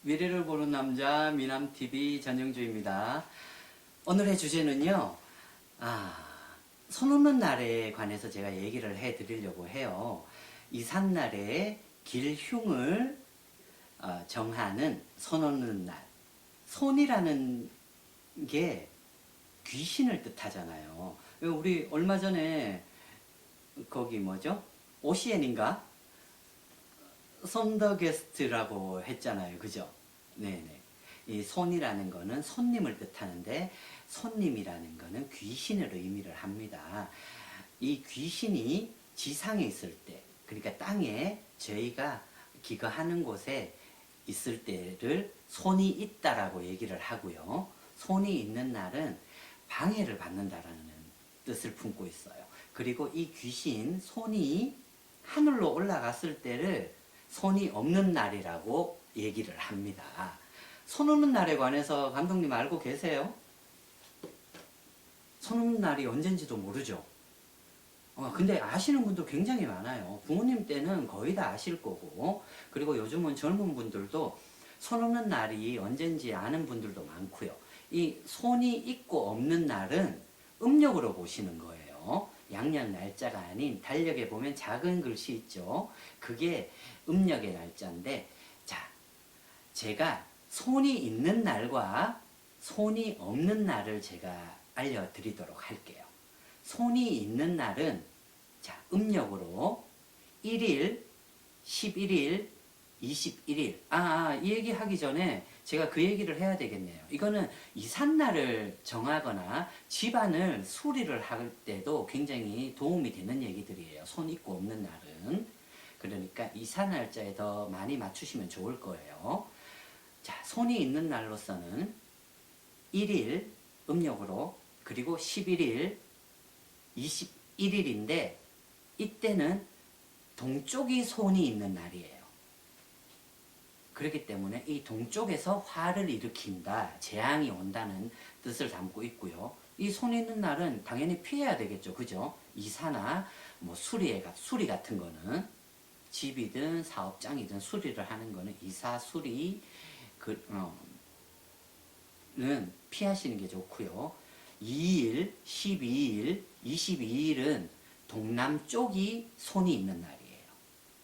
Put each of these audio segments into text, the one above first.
미래를 보는 남자 미남TV 전영주입니다. 오늘의 주제는요. 손 없는 날에 관해서 제가 얘기를 해드리려고 해요. 이삿날에 길흉을 정하는 손 없는 날. 손이라는 게 귀신을 뜻하잖아요. 우리 얼마 전에 거기 뭐죠? 오시엔인가? 손더게스트라고 했잖아요. 그죠? 네네. 이 손이라는 거는 손님을 뜻하는데 손님이라는 거는 귀신을 의미를 합니다. 이 귀신이 지상에 있을 때, 그러니까 땅에 저희가 기거하는 곳에 있을 때를 손이 있다라고 얘기를 하고요. 손이 있는 날은 방해를 받는다라는 뜻을 품고 있어요. 그리고 이 귀신 손이 하늘로 올라갔을 때를 손이 없는 날이라고 얘기를 합니다. 손 없는 날에 관해서 감독님 알고 계세요? 손 없는 날이 언젠지도 모르죠. 근데 아시는 분도 굉장히 많아요. 부모님 때는 거의 다 아실 거고, 그리고 요즘은 젊은 분들도 손 없는 날이 언젠지 아는 분들도 많고요. 이 손이 있고 없는 날은 음력으로 보시는 거예요. 양력 날짜가 아닌 달력에 보면 작은 글씨 있죠. 그게 음력의 날짜인데, 자, 제가 손이 있는 날과 손이 없는 날을 제가 알려드리도록 할게요. 손이 있는 날은 자, 음력으로 1일, 11일, 21일. 이 얘기 하기 전에 제가 그 얘기를 해야 되겠네요. 이거는 이삿날을 정하거나 집안을 수리를 할 때도 굉장히 도움이 되는 얘기들이에요. 손 있고 없는 날은. 그러니까 이삿날짜에 더 많이 맞추시면 좋을 거예요. 자, 손이 있는 날로서는 1일 음력으로, 그리고 11일, 21일인데 이때는 동쪽이 손이 있는 날이에요. 그렇기 때문에 이 동쪽에서 화를 일으킨다, 재앙이 온다는 뜻을 담고 있고요. 이 손 있는 날은 당연히 피해야 되겠죠. 그죠? 이사나 뭐 수리 같은 거는 집이든 사업장이든 수리를 하는 거는 이사, 수리 는 피하시는 게 좋고요. 2일, 12일, 22일은 동남쪽이 손이 있는 날이에요.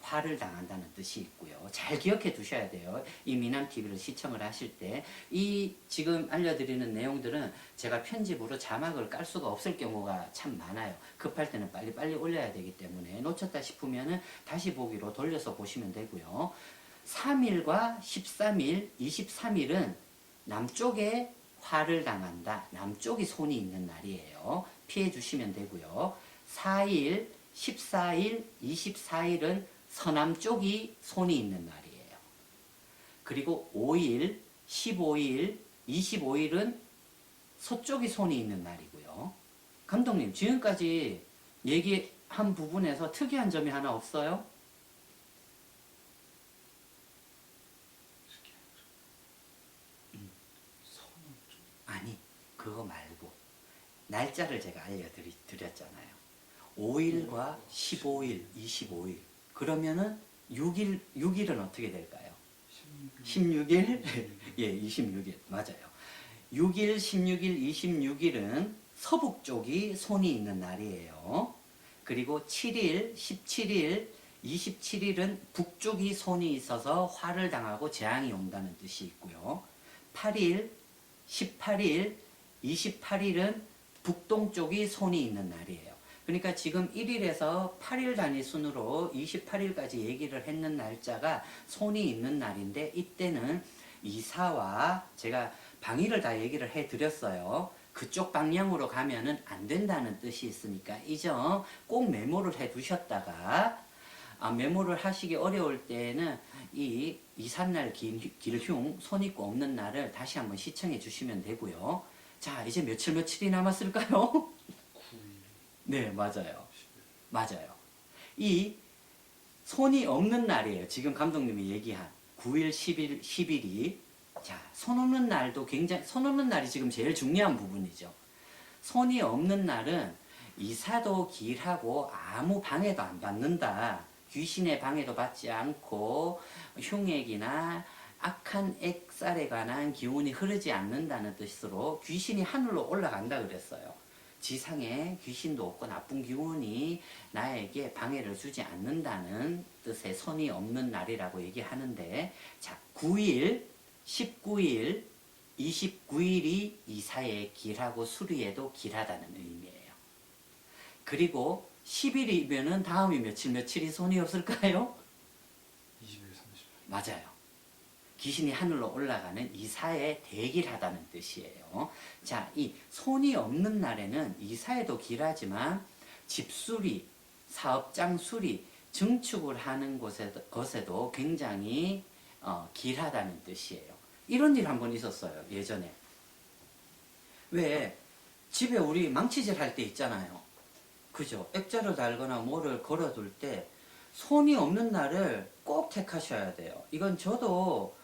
화를 당한다는 뜻이 있고요. 잘 기억해 두셔야 돼요. 이 미남TV를 시청을 하실 때. 이 지금 알려드리는 내용들은 제가 편집으로 자막을 깔 수가 없을 경우가 참 많아요. 급할 때는 빨리빨리 올려야 되기 때문에 놓쳤다 싶으면 다시 보기로 돌려서 보시면 되고요. 3일과 13일, 23일은 남쪽에 화를 당한다. 남쪽이 손이 있는 날이에요. 피해 주시면 되고요. 4일, 14일, 24일은 서남쪽이 손이 있는 날이에요. 그리고 5일, 15일, 25일은 서쪽이 손이 있는 날이고요. 감독님, 지금까지 얘기한 부분에서 특이한 점이 하나 없어요? 아니, 그거 말고 날짜를 제가 알려드렸잖아요. 5일과 15일, 25일. 그러면은 6일은 어떻게 될까요? 16일? 예, 26일. 맞아요. 6일, 16일, 26일은 서북 쪽이 손이 있는 날이에요. 그리고 7일, 17일, 27일은 북쪽이 손이 있어서 화를 당하고 재앙이 온다는 뜻이 있고요. 8일, 18일, 28일은 북동쪽이 손이 있는 날이에요. 그러니까 지금 1일에서 8일 단위 순으로 28일까지 얘기를 했는 날짜가 손이 있는 날인데, 이때는 이사와 제가 방위를 다 얘기를 해드렸어요. 그쪽 방향으로 가면은 안 된다는 뜻이 있으니까 이 점 꼭 메모를 해 두셨다가 메모를 하시기 어려울 때는 이 이삿날 길흉, 손 있고 없는 날을 다시 한번 시청해 주시면 되고요. 자, 이제 며칠이 남았을까요? 네, 맞아요. 맞아요. 이 손이 없는 날이에요. 지금 감독님이 얘기한 9일, 10일, 10일이. 자, 손 없는 날도 손 없는 날이 지금 제일 중요한 부분이죠. 손이 없는 날은 이사도 길하고 아무 방해도 안 받는다. 귀신의 방해도 받지 않고 흉액이나 악한 액살에 관한 기운이 흐르지 않는다는 뜻으로 귀신이 하늘로 올라간다 그랬어요. 지상에 귀신도 없고 나쁜 기운이 나에게 방해를 주지 않는다는 뜻의 선이 없는 날이라고 얘기하는데, 자, 9일, 19일, 29일이 이사의 길하고 수리에도 길하다는 의미예요. 그리고 10일이면은 다음이 며칠이 손이 없을까요? 20일, 30일. 맞아요. 귀신이 하늘로 올라가는 이사에 대길하다는 뜻이에요. 자, 이 손이 없는 날에는 이사에도 길하지만 집수리, 사업장 수리, 증축을 하는 것에도 굉장히 길하다는 뜻이에요. 이런 일 한 번 있었어요, 예전에. 왜 집에 우리 망치질 할 때 있잖아요. 그죠? 액자를 달거나 뭐를 걸어둘 때 손이 없는 날을 꼭 택하셔야 돼요. 이건 저도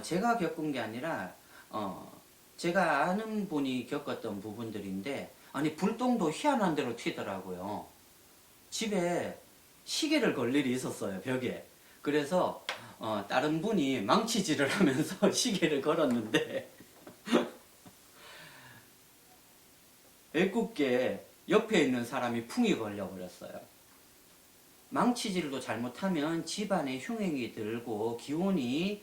제가 겪은 게 아니라 제가 아는 분이 겪었던 부분들인데, 아니 불똥도 희한한 대로 튀더라고요. 집에 시계를 걸 일이 있었어요, 벽에. 그래서 다른 분이 망치질을 하면서 시계를 걸었는데 애꿎게 옆에 있는 사람이 풍이 걸려버렸어요. 망치질도 잘못하면 집안에 흉행이 들고 기운이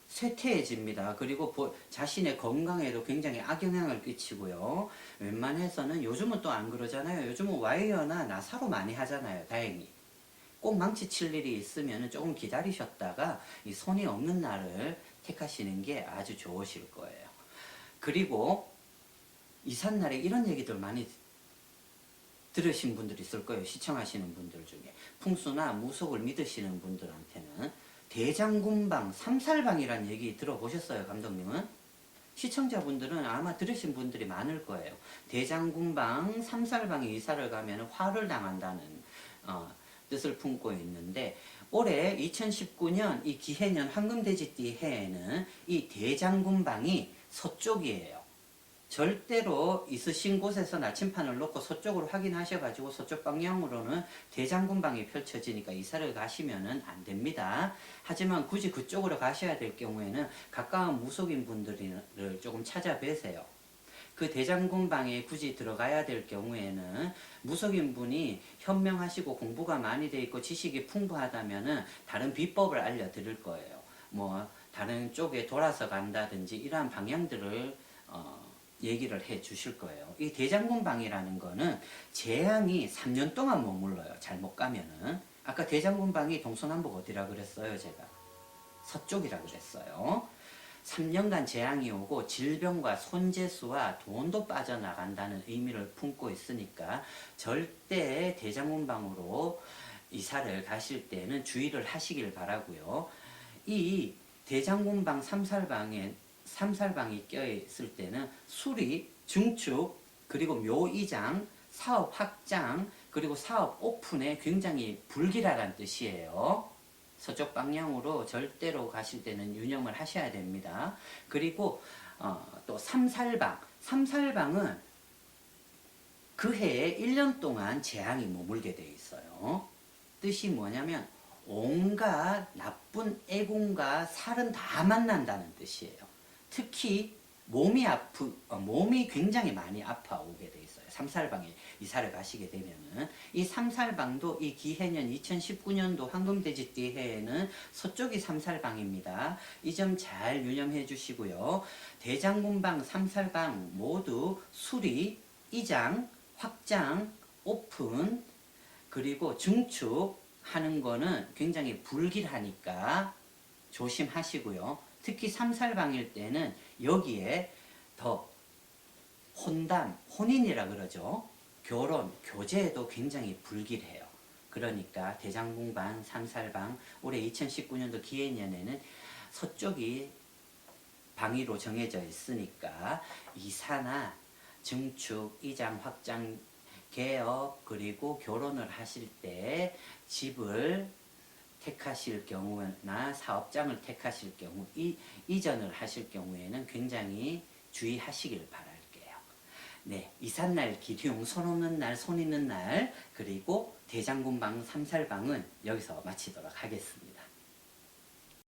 쇠퇴해집니다. 그리고 자신의 건강에도 굉장히 악영향을 끼치고요. 웬만해서는 요즘은 또 안 그러잖아요. 요즘은 와이어나 나사로 많이 하잖아요. 다행히. 꼭 망치칠 일이 있으면 조금 기다리셨다가 이 손이 없는 날을 택하시는 게 아주 좋으실 거예요. 그리고 이삿날에 이런 얘기들 많이 들으신 분들이 있을 거예요. 시청하시는 분들 중에. 풍수나 무속을 믿으시는 분들한테는 대장군방, 삼살방이라는 얘기 들어보셨어요, 감독님은? 시청자분들은 아마 들으신 분들이 많을 거예요. 대장군방, 삼살방에 이사를 가면 화를 당한다는 뜻을 품고 있는데, 올해 2019년 이 기해년 황금돼지띠 해에는 이 대장군방이 서쪽이에요. 절대로 있으신 곳에서 나침판을 놓고 서쪽으로 확인하셔가지고 서쪽 방향으로는 대장군방이 펼쳐지니까 이사를 가시면은 안 됩니다. 하지만 굳이 그쪽으로 가셔야 될 경우에는 가까운 무속인 분들을 조금 찾아뵈세요. 그 대장군방에 굳이 들어가야 될 경우에는 무속인 분이 현명하시고 공부가 많이 돼 있고 지식이 풍부하다면은 다른 비법을 알려드릴 거예요. 뭐 다른 쪽에 돌아서 간다든지 이러한 방향들을 얘기를 해 주실 거예요. 이 대장군방이라는 거는 재앙이 3년 동안 머물러요. 잘못 가면은. 아까 대장군방이 동서남북 어디라 그랬어요, 제가? 서쪽이라 그랬어요. 3년간 재앙이 오고 질병과 손재수와 돈도 빠져나간다는 의미를 품고 있으니까 절대 대장군방으로 이사를 가실 때는 주의를 하시길 바라고요. 이 대장군방 삼살방이 껴있을 때는 수리, 증축, 그리고 묘이장, 사업 확장, 그리고 사업 오픈에 굉장히 불길하다는 뜻이에요. 서쪽 방향으로 절대로 가실 때는 유념을 하셔야 됩니다. 그리고 또 삼살방은 그 해에 1년 동안 재앙이 머물게 돼 있어요. 뜻이 뭐냐면 온갖 나쁜 애군과 살은 다 만난다는 뜻이에요. 특히 몸이 굉장히 많이 아파오게 돼 있어요. 삼살방에 이사를 가시게 되면은. 이 삼살방도 이 기해년 2019년도 황금돼지띠 해에는 서쪽이 삼살방입니다. 이 점 잘 유념해 주시고요. 대장군방, 삼살방 모두 수리, 이장, 확장, 오픈, 그리고 증축하는 거는 굉장히 불길하니까 조심하시고요. 특히 삼살방일 때는 여기에 더 혼인이라 그러죠. 결혼, 교제에도 굉장히 불길해요. 그러니까 대장군방, 삼살방, 올해 2019년도 기해년에는 서쪽이 방위로 정해져 있으니까 이사나 증축, 이장, 확장, 개업, 그리고 결혼을 하실 때 집을 택하실 경우나 사업장을 택하실 경우, 이전을 하실 경우에는 굉장히 주의하시길 바랄게요. 네, 이삿날, 기룡, 손 없는 날, 손 있는 날, 그리고 대장군방, 삼살방은 여기서 마치도록 하겠습니다.